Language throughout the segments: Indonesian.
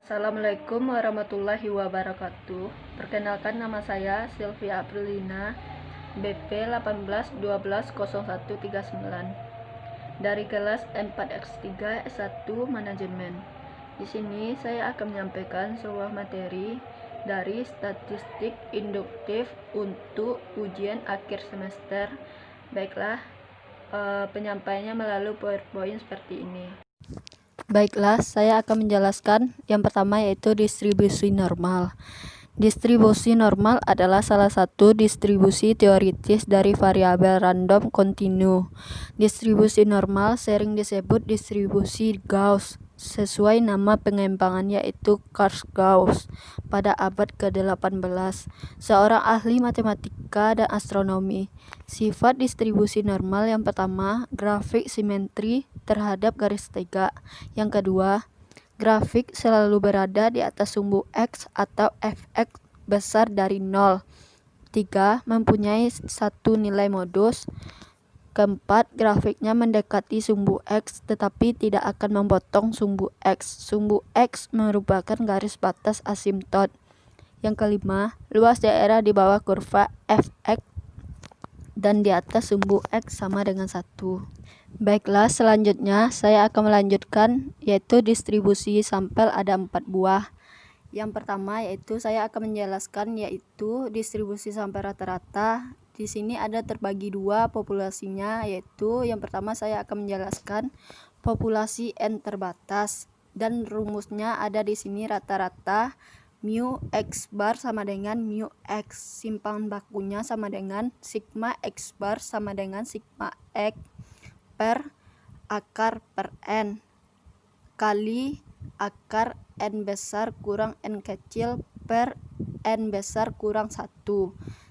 Assalamualaikum warahmatullahi wabarakatuh. Perkenalkan, nama saya Sylvia Aprilina, BP 18120139 dari kelas 4X3 S1 Manajemen. Di sini saya akan menyampaikan sebuah materi dari statistik induktif untuk ujian akhir semester. Baiklah, penyampaiannya melalui PowerPoint seperti ini. Baiklah, saya akan menjelaskan yang pertama, yaitu distribusi normal. Distribusi normal adalah salah satu distribusi teoritis dari variabel random kontinu. Distribusi normal sering disebut distribusi Gauss, sesuai nama pengembangan, yaitu Karsgaus, pada abad ke-18, seorang ahli matematika dan astronomi. Sifat distribusi normal yang pertama, grafik simetri terhadap garis tegak. Yang kedua, grafik selalu berada di atas sumbu X atau fx besar dari 0. 3. Mempunyai satu nilai modus. Keempat, grafiknya mendekati sumbu X tetapi tidak akan memotong sumbu X. Sumbu X merupakan garis batas asimtot. Yang kelima, luas daerah di bawah kurva fx dan di atas sumbu X sama dengan 1. Baiklah, selanjutnya saya akan melanjutkan, yaitu distribusi sampel ada 4 buah. Yang pertama, yaitu saya akan menjelaskan, yaitu distribusi sampel rata-rata. Di sini ada terbagi dua populasinya, yaitu yang pertama saya akan menjelaskan populasi N terbatas, dan rumusnya ada di sini rata-rata mu x bar sama dengan mu x, simpangan bakunya sama dengan sigma x bar sama dengan sigma x per akar per n kali akar n besar kurang n kecil per n besar kurang 1.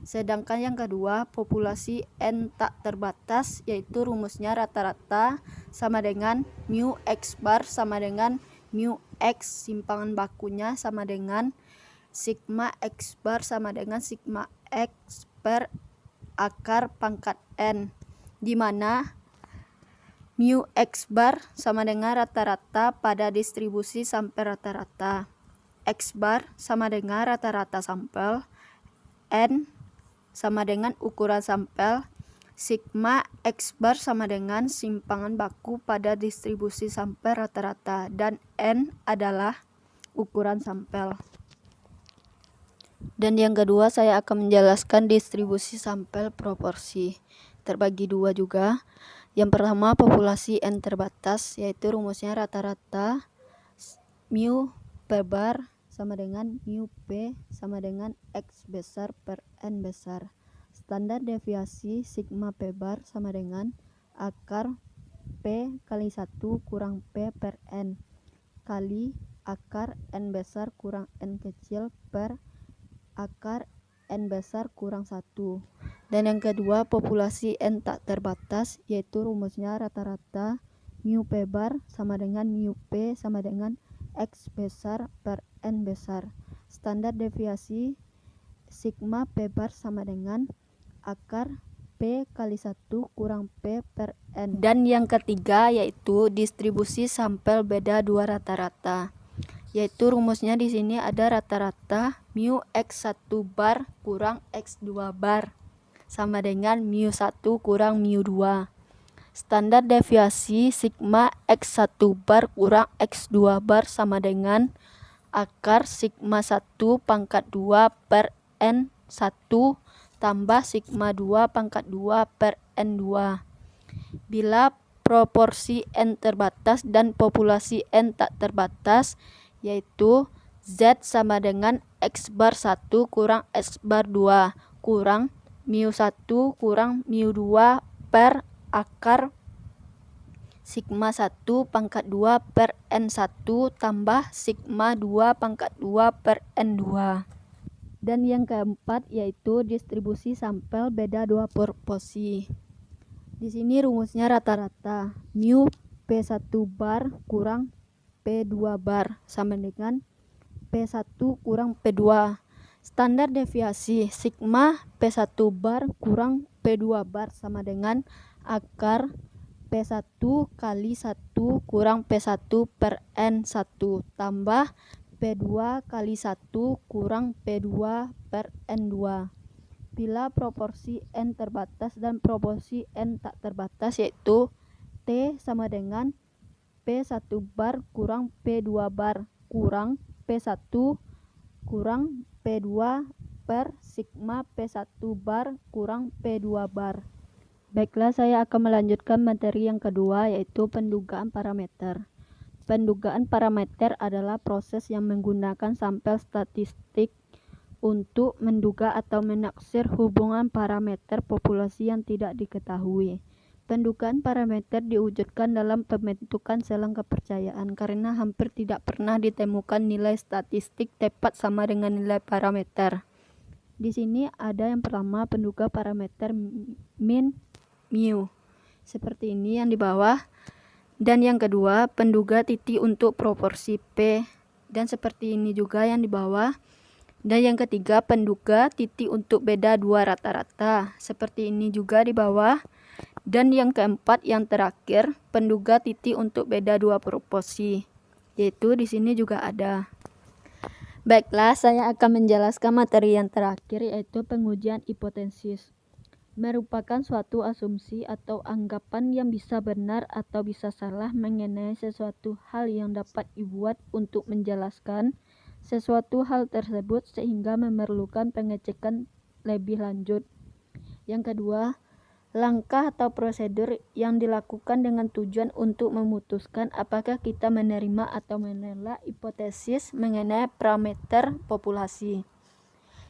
Sedangkan yang kedua, populasi n tak terbatas, yaitu rumusnya rata-rata sama dengan mu x bar sama dengan mu x, simpangan bakunya sama dengan sigma x bar sama dengan sigma x per akar pangkat n, di mana mu x bar sama dengan rata-rata pada distribusi sampel rata-rata, x bar sama dengan rata-rata sampel, n sama dengan ukuran sampel, sigma x bar sama dengan simpangan baku pada distribusi sampel rata-rata, dan n adalah ukuran sampel. Dan yang kedua, saya akan menjelaskan distribusi sampel proporsi. Terbagi dua juga. Yang pertama, populasi N terbatas, yaitu rumusnya rata-rata mu per bar sama dengan mu P sama dengan X besar per N besar. Standar deviasi sigma P bar sama dengan akar P kali 1 kurang P per N kali akar N besar kurang N kecil per akar N besar kurang 1. Dan yang kedua, populasi N tak terbatas, yaitu rumusnya rata-rata mu P bar sama dengan mu P sama dengan X besar per N besar. Standar deviasi sigma P bar sama dengan akar P kali 1 kurang P per N. Dan yang ketiga, yaitu distribusi sampel beda dua rata-rata, yaitu rumusnya di sini ada rata-rata mu x1 bar kurang x2 bar sama dengan mu1 kurang mu2. Standar deviasi sigma x1 bar kurang x2 bar sama dengan akar sigma 1 pangkat 2 per n1 tambah sigma 2 pangkat 2 per n2. Bila proporsi n terbatas dan populasi n tak terbatas, yaitu Z sama dengan X bar 1 kurang X bar 2 kurang mu1 kurang mu2 per akar sigma 1 pangkat 2 per N1 tambah sigma 2 pangkat 2 per N2. Dan yang keempat, yaitu distribusi sampel beda dua proporsi. Di sini rumusnya rata-rata mu P1 bar kurang P2 bar sama dengan P1 kurang P2. Standar deviasi sigma P1 bar kurang P2 bar sama dengan akar P1 kali 1 kurang P1 per N1 tambah P2 kali 1 kurang P2 per N2 bila proporsi N terbatas dan proporsi N tak terbatas, yaitu T sama dengan P1 bar kurang P2 bar kurang P1 kurang P2 per sigma P1 bar kurang P2 bar. Baiklah, saya akan melanjutkan materi yang kedua, yaitu pendugaan parameter. Pendugaan parameter adalah proses yang menggunakan sampel statistik untuk menduga atau menaksir hubungan parameter populasi yang tidak diketahui. Pendugaan parameter diwujudkan dalam pembentukan selang kepercayaan karena hampir tidak pernah ditemukan nilai statistik tepat sama dengan nilai parameter. Di sini ada yang pertama penduga parameter min mu seperti ini yang di bawah, dan yang kedua penduga titik untuk proporsi P dan seperti ini juga yang di bawah, dan yang ketiga penduga titik untuk beda dua rata-rata seperti ini juga di bawah, dan yang keempat yang terakhir penduga titik untuk beda dua proporsi, yaitu di sini juga ada. Baiklah, saya akan menjelaskan materi yang terakhir, yaitu pengujian hipotesis. Merupakan suatu asumsi atau anggapan yang bisa benar atau bisa salah mengenai sesuatu hal yang dapat dibuat untuk menjelaskan sesuatu hal tersebut sehingga memerlukan pengecekan lebih lanjut. Yang kedua, langkah atau prosedur yang dilakukan dengan tujuan untuk memutuskan apakah kita menerima atau menolak hipotesis mengenai parameter populasi.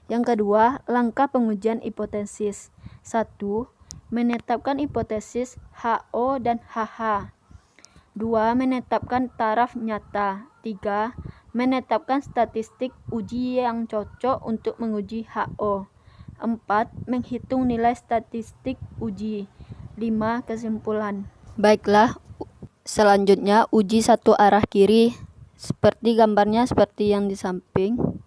Yang kedua, langkah pengujian hipotesis. 1. Menetapkan hipotesis HO dan HH. 2. Menetapkan taraf nyata. 3. Menetapkan statistik uji yang cocok untuk menguji HO. 4. Menghitung nilai statistik uji. 5. Kesimpulan. Baiklah, selanjutnya uji satu arah kiri seperti gambarnya seperti yang di samping,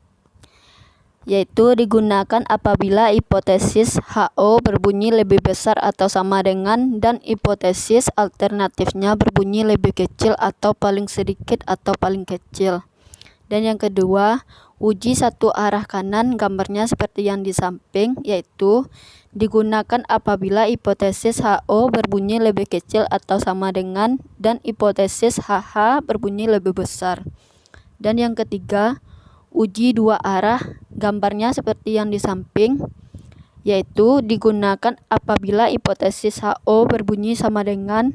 yaitu digunakan apabila hipotesis HO berbunyi lebih besar atau sama dengan dan hipotesis alternatifnya berbunyi lebih kecil atau paling sedikit atau paling kecil. Dan yang kedua, uji satu arah kanan gambarnya seperti yang di samping, yaitu digunakan apabila hipotesis HO berbunyi lebih kecil atau sama dengan dan hipotesis HH berbunyi lebih besar. Dan yang ketiga, uji dua arah gambarnya seperti yang di samping, yaitu digunakan apabila hipotesis HO berbunyi sama dengan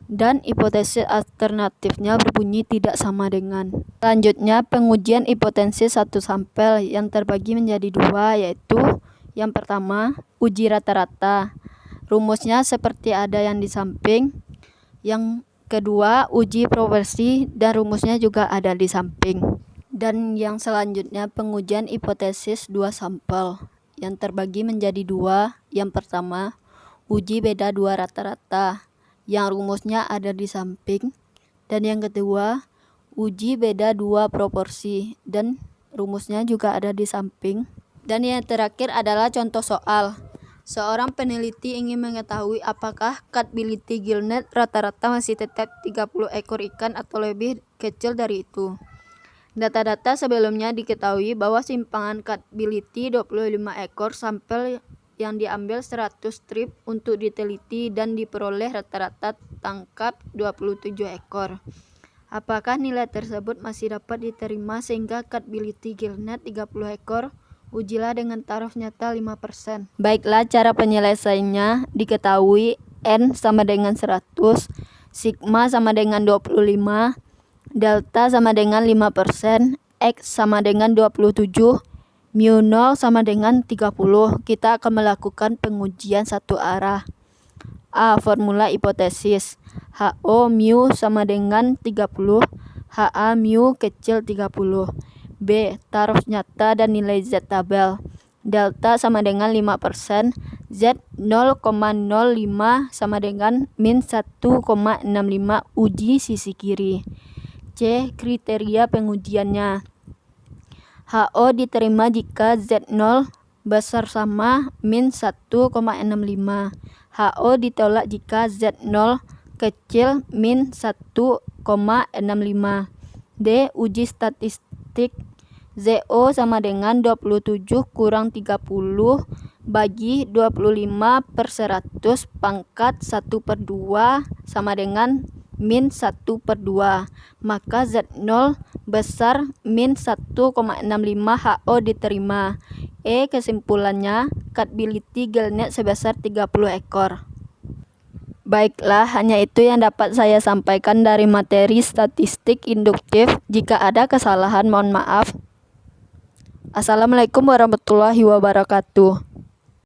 dan hipotesis alternatifnya berbunyi tidak sama dengan. Selanjutnya pengujian hipotesis satu sampel yang terbagi menjadi dua, yaitu yang pertama uji rata-rata, rumusnya seperti ada yang di samping. Yang kedua uji proporsi dan rumusnya juga ada di samping. Dan yang selanjutnya pengujian hipotesis dua sampel yang terbagi menjadi dua. Yang pertama uji beda dua rata-rata yang rumusnya ada di samping, dan yang kedua uji beda dua proporsi dan rumusnya juga ada di samping. Dan yang terakhir adalah contoh soal. Seorang peneliti ingin mengetahui apakah catability gillnet rata-rata masih tetap 30 ekor ikan atau lebih kecil dari itu. Data-data sebelumnya diketahui bahwa simpangan catability 25 ekor sampel yang diambil 100 strip untuk diteliti dan diperoleh rata-rata tangkap 27 ekor. Apakah nilai tersebut masih dapat diterima sehingga catability gillnet 30 ekor? Ujilah dengan taraf nyata 5%. Baiklah, cara penyelesaiannya diketahui N sama dengan 100, sigma sama dengan 25, delta sama dengan 5%, X sama dengan 27, mu 0 sama dengan 30. Kita akan melakukan pengujian satu arah. A. Formula hipotesis. HO mu sama dengan 30, HA mu kecil 30. B. Taraf nyata dan nilai Z tabel. Delta sama dengan 5%, Z 0,05 sama dengan min 1,65 uji sisi kiri. C. Kriteria pengujiannya. HO diterima jika Z0 besar sama min 1,65. HO ditolak jika Z0 kecil min 1,65. D. Uji statistik ZO sama dengan 27 kurang 30 bagi 25/100 pangkat 1/2 sama dengan min 1/2. Maka Z0 besar min 1,65 HO diterima. Kesimpulannya, catability gelnet sebesar 30 ekor. Baiklah, hanya itu yang dapat saya sampaikan dari materi statistik induktif. Jika ada kesalahan, mohon maaf. Assalamualaikum warahmatullahi wabarakatuh.